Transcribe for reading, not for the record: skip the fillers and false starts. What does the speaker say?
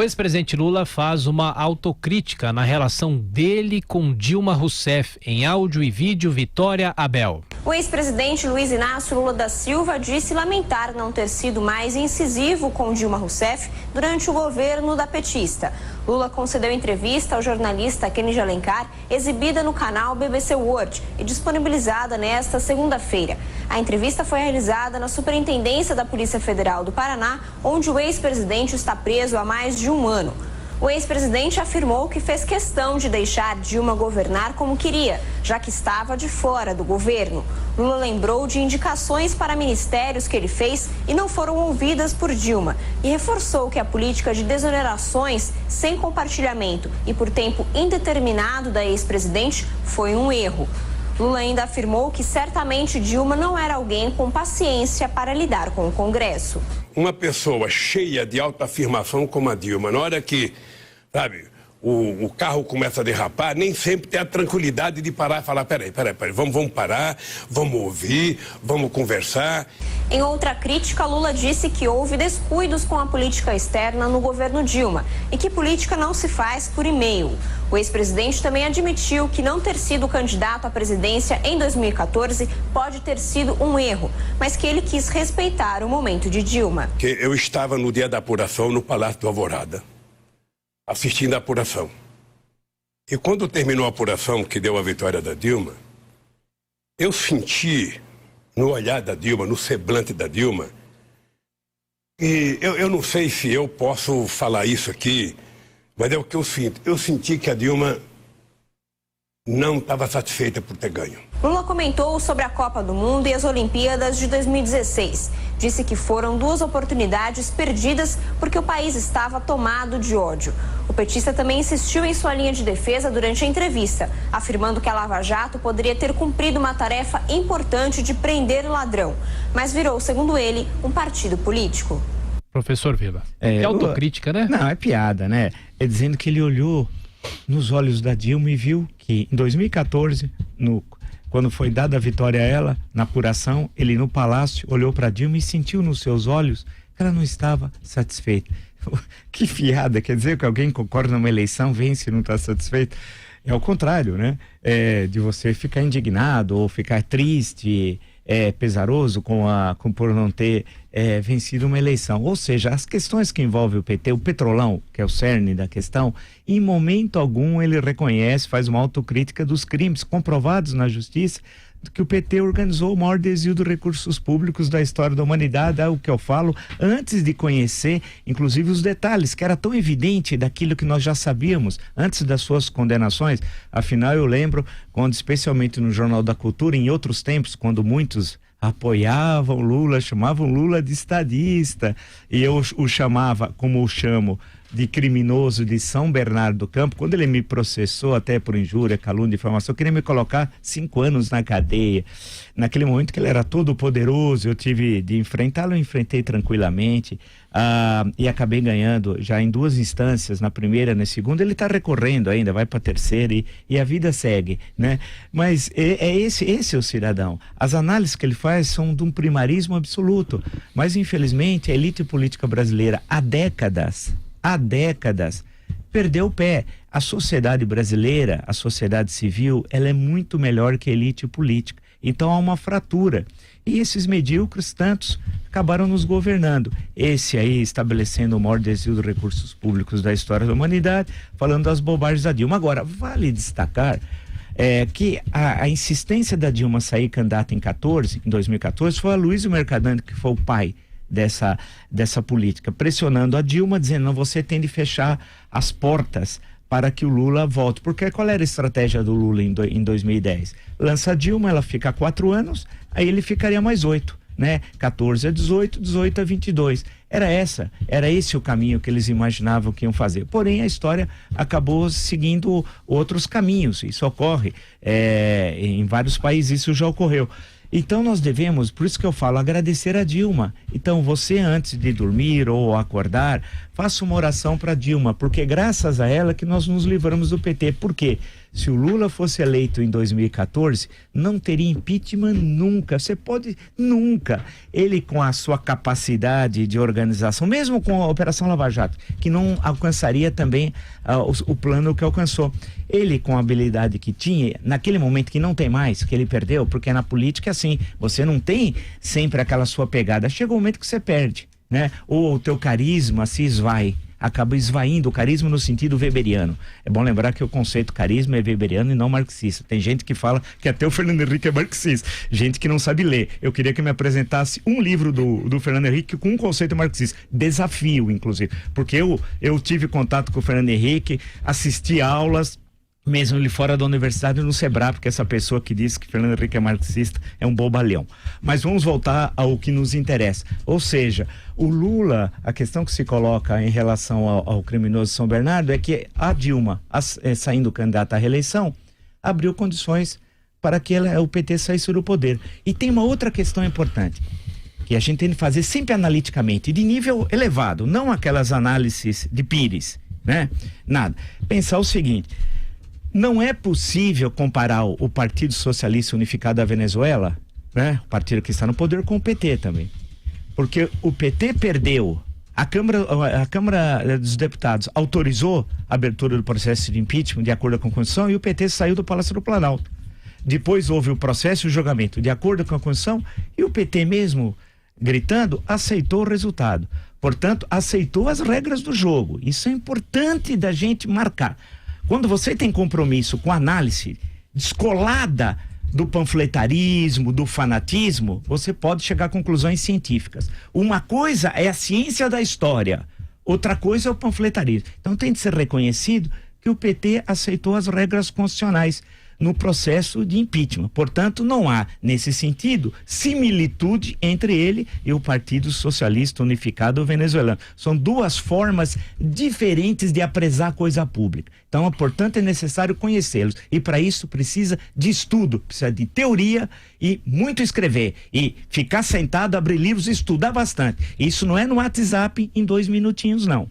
O ex-presidente Lula faz uma autocrítica na relação dele com Dilma Rousseff. Em áudio e vídeo, Vitória Abel. O ex-presidente Luiz Inácio Lula da Silva disse lamentar não ter sido mais incisivo com Dilma Rousseff durante o governo da petista. Lula concedeu entrevista ao jornalista Kennedy Alencar, exibida no canal BBC World e disponibilizada nesta segunda-feira. A entrevista foi realizada na Superintendência da Polícia Federal do Paraná, onde o ex-presidente está preso há mais de um ano. O ex-presidente afirmou que fez questão de deixar Dilma governar como queria, já que estava de fora do governo. Lula lembrou de indicações para ministérios que ele fez e não foram ouvidas por Dilma e reforçou que a política de desonerações sem compartilhamento e por tempo indeterminado da ex-presidente foi um erro. Lula ainda afirmou que certamente Dilma não era alguém com paciência para lidar com o Congresso. Uma pessoa cheia de autoafirmação como a Dilma, na hora que, sabe, o carro começa a derrapar, nem sempre tem a tranquilidade de parar e falar, peraí, vamos parar, vamos ouvir, vamos conversar. Em outra crítica, Lula disse que houve descuidos com a política externa no governo Dilma e que política não se faz por e-mail. O ex-presidente também admitiu que não ter sido candidato à presidência em 2014 pode ter sido um erro, mas que ele quis respeitar o momento de Dilma. Eu estava no dia da apuração no Palácio do Alvorada, assistindo a apuração. E quando terminou a apuração, que deu a vitória da Dilma, eu senti no olhar da Dilma, no semblante da Dilma, e eu não sei se eu posso falar isso aqui, mas é o que eu sinto. Eu senti que a Dilma não estava satisfeita por ter ganho. Lula comentou sobre a Copa do Mundo e as Olimpíadas de 2016. Disse que foram duas oportunidades perdidas porque o país estava tomado de ódio. O petista também insistiu em sua linha de defesa durante a entrevista, afirmando que a Lava Jato poderia ter cumprido uma tarefa importante de prender o ladrão, mas virou, segundo ele, um partido político. Professor Vila, é autocrítica, né? Não, é piada, né? É dizendo que ele olhou nos olhos da Dilma e viu que em 2014, quando foi dada a vitória a ela, na apuração, ele no palácio olhou para Dilma e sentiu nos seus olhos que ela não estava satisfeita. Que fiada, quer dizer que alguém concorda numa eleição, vence e não está satisfeito? É ao contrário, né? De você ficar indignado ou ficar triste, pesaroso por não ter vencido uma eleição. Ou seja, as questões que envolvem o PT, o Petrolão, que é o cerne da questão, em momento algum ele reconhece, faz uma autocrítica dos crimes comprovados na justiça, que o PT organizou o maior desvio de recursos públicos da história da humanidade, é o que eu falo, antes de conhecer, inclusive, os detalhes, que era tão evidente daquilo que nós já sabíamos, antes das suas condenações. Afinal, eu lembro, quando, especialmente no Jornal da Cultura, em outros tempos, quando muitos apoiavam Lula, chamavam Lula de estadista, e eu o chamava, como o chamo, de criminoso de São Bernardo do Campo. Quando ele me processou até por injúria, calúnia, difamação, queria me colocar 5 anos na cadeia. Naquele momento que ele era todo poderoso, eu tive de enfrentá-lo, eu enfrentei tranquilamente, e acabei ganhando já em 2 instâncias, na primeira e na segunda. Ele está recorrendo ainda, vai para a terceira e a vida segue, né? Mas esse é o cidadão. As análises que ele faz são de um primarismo absoluto, mas infelizmente a elite política brasileira há décadas perdeu o pé. A sociedade brasileira, a sociedade civil, ela é muito melhor que a elite política. Então há uma fratura. E esses medíocres tantos acabaram nos governando. Esse aí estabelecendo o maior desvio de recursos públicos da história da humanidade, falando das bobagens da Dilma. Agora, vale destacar que a insistência da Dilma sair candidata em 2014, foi a Luiz Mercadante, que foi o pai dessa política, pressionando a Dilma, dizendo, não, você tem de fechar as portas para que o Lula volte. Porque qual era a estratégia do Lula em 2010? Lança a Dilma, ela fica 4 anos, aí ele ficaria mais 8, né? 14 a 18, 18 a 22. Era esse o caminho que eles imaginavam que iam fazer. Porém, a história acabou seguindo outros caminhos. Isso ocorre em vários países, isso já ocorreu. Então nós devemos, por isso que eu falo, agradecer a Dilma. Então você, antes de dormir ou acordar, faça uma oração para Dilma, porque graças a ela que nós nos livramos do PT. Por quê? Se o Lula fosse eleito em 2014, não teria impeachment nunca. Você pode nunca. Ele, com a sua capacidade de organização, mesmo com a Operação Lava Jato, que não alcançaria também o plano que alcançou. Ele, com a habilidade que tinha, naquele momento que não tem mais, que ele perdeu, porque na política é assim, você não tem sempre aquela sua pegada. Chega um momento que você perde, né? Ou o teu carisma se esvai. Acaba esvaindo o carisma no sentido weberiano. É bom lembrar que o conceito carisma é weberiano e não marxista. Tem gente que fala que até o Fernando Henrique é marxista. Gente que não sabe ler. Eu queria que me apresentasse um livro do Fernando Henrique com um conceito marxista. Desafio, inclusive. Porque eu tive contato com o Fernando Henrique, assisti aulas, mesmo ele fora da universidade, no Sebrae, porque essa pessoa que diz que Fernando Henrique é marxista é um bobalhão. Mas vamos voltar ao que nos interessa. Ou seja, o Lula, a questão que se coloca em relação ao criminoso São Bernardo é que a Dilma, saindo candidata à reeleição, abriu condições para que o PT saísse do poder. E tem uma outra questão importante, que a gente tem que fazer sempre analiticamente, de nível elevado, não aquelas análises de Pires, né? Nada. Pensar o seguinte: não é possível comparar o Partido Socialista Unificado da Venezuela, né, o partido que está no poder, com o PT também. Porque o PT perdeu, a Câmara dos Deputados autorizou a abertura do processo de impeachment de acordo com a Constituição e o PT saiu do Palácio do Planalto. Depois houve o processo e o julgamento de acordo com a Constituição e o PT, mesmo gritando, aceitou o resultado. Portanto, aceitou as regras do jogo. Isso é importante da gente marcar. Quando você tem compromisso com análise descolada do panfletarismo, do fanatismo, você pode chegar a conclusões científicas. Uma coisa é a ciência da história, outra coisa é o panfletarismo. Então tem de ser reconhecido que o PT aceitou as regras constitucionais no processo de impeachment. Portanto, não há, nesse sentido, similitude entre ele e o Partido Socialista Unificado Venezuelano. São duas formas diferentes de apresar coisa pública. Então, portanto, é necessário conhecê-los. E para isso precisa de estudo, precisa de teoria e muito escrever. E ficar sentado, abrir livros e estudar bastante. Isso não é no WhatsApp em 2 minutinhos, não.